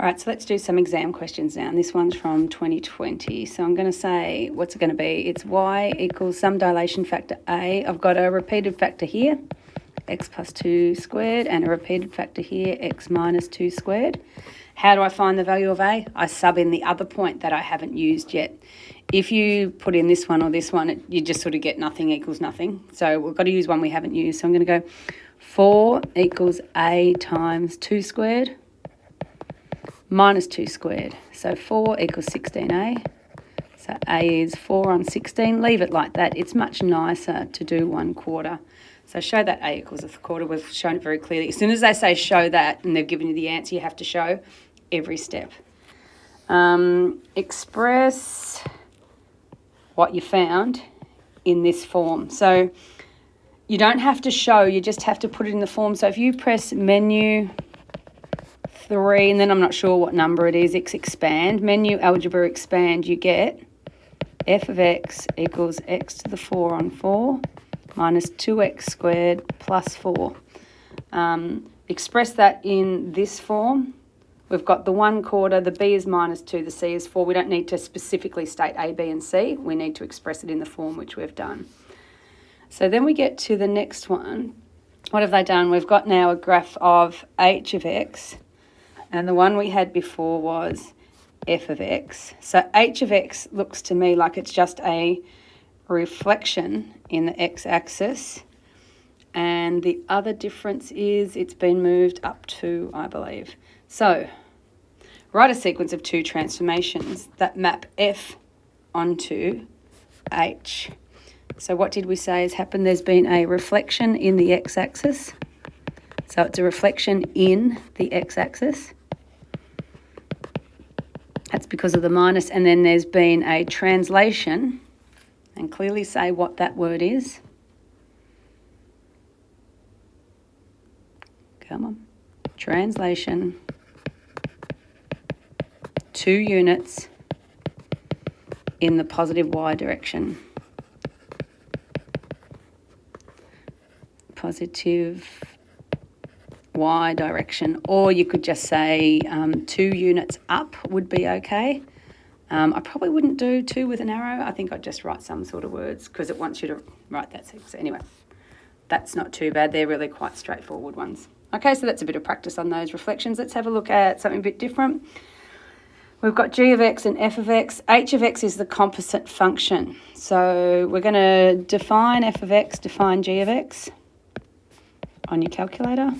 All right, so let's do some exam questions now. And this one's from 2020. So I'm going to say, what's it going to be? It's y equals some dilation factor A. I've got a repeated factor here, x plus 2 squared, and a repeated factor here, x minus 2 squared. How do I find the value of A? I sub in the other point that I haven't used yet. If you put in this one or this one, you just sort of get nothing equals nothing. So we've got to use one we haven't used. So I'm going to go 4 equals A times 2 squared minus 2 squared. So 4 equals 16A. So A is 4 on 16. Leave it like that. It's much nicer to do 1/4. So show that A equals 1/4. We've shown it very clearly. As soon as they say show that and they've given you the answer, you have to show every step. Express what you found in this form. So you don't have to show, you just have to put it in the form. So if you press menu 3, and then I'm not sure what number it is, expand, menu algebra expand, you get f of x equals x to the 4 on 4 minus 2x squared plus 4. Express that in this form. We've got the 1/4, the b is minus 2, the c is 4. We don't need to specifically state a, b and c. We need to express it in the form which we've done. So then we get to the next one. What have they done? We've got now a graph of h of x, and the one we had before was f of x. So h of x looks to me like it's just a reflection in the x-axis, and the other difference is it's been moved up 2, I believe. So write a sequence of 2 transformations that map f onto h. So what did we say has happened? There's been a reflection in the x-axis. So it's a reflection in the x-axis. That's because of the minus. And then there's been a translation, and clearly say what that word is. Come on. Translation. 2 units in the positive y direction. Positive y direction, or you could just say 2 units up would be okay. I probably wouldn't do 2 with an arrow. I think I'd just write some sort of words because it wants you to write that sequence. Anyway, that's not too bad. They're really quite straightforward ones. Okay, so that's a bit of practice on those reflections. Let's have a look at something a bit different. We've got g of x and f of x. H of x is the composite function. So we're going to define f of x, define g of x on your calculator.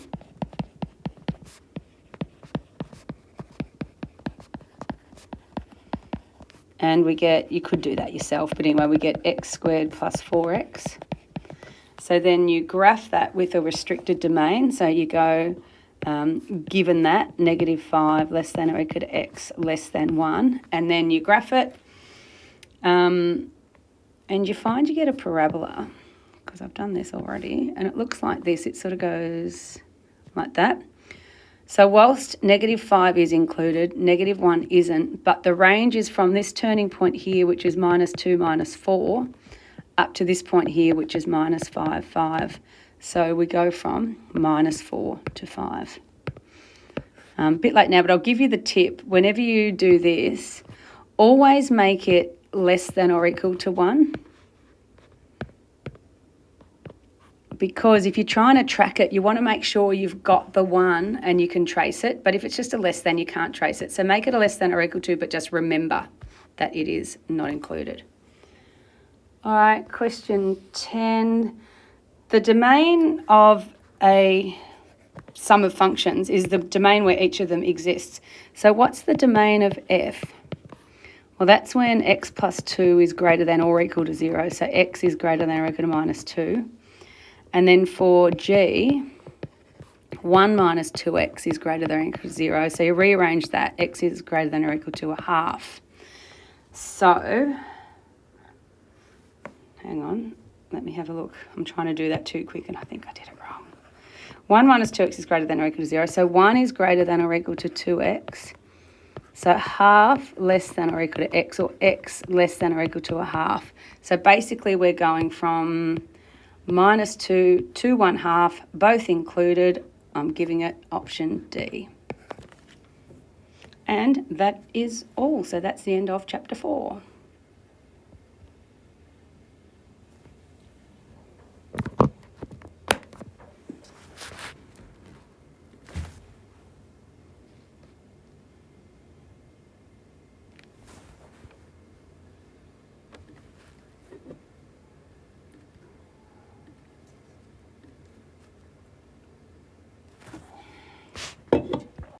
And we get, you could do that yourself, but anyway, we get x squared plus 4x. So then you graph that with a restricted domain. So you go, given that, -5 less than or equal to x less than 1, and then you graph it, and you find you get a parabola, because I've done this already, and it looks like this. It sort of goes like that. So whilst -5 is included, -1 isn't, but the range is from this turning point here, which is -2, -4, up to this point here, which is -5, 5. So we go from -4 to 5. A bit late now, but I'll give you the tip. Whenever you do this, always make it less than or equal to 1. Because if you're trying to track it, you want to make sure you've got the 1 and you can trace it. But if it's just a less than, you can't trace it. So make it a less than or equal to, but just remember that it is not included. All right, question 10. The domain of a sum of functions is the domain where each of them exists. So what's the domain of f? Well, that's when x plus 2 is greater than or equal to 0. So x is greater than or equal to -2. And then for g, 1 minus 2x is greater than or equal to 0. So you rearrange that. X is greater than or equal to 1/2. So, hang on. Let me have a look. I'm trying to do that too quick and I think I did it wrong. 1 minus 2x is greater than or equal to 0. So 1 is greater than or equal to 2x. So 1/2 less than or equal to x, or x less than or equal to 1/2. So basically we're going from -2 to 1/2, both included. I'm giving it option D. And that is all. So that's the end of chapter 4.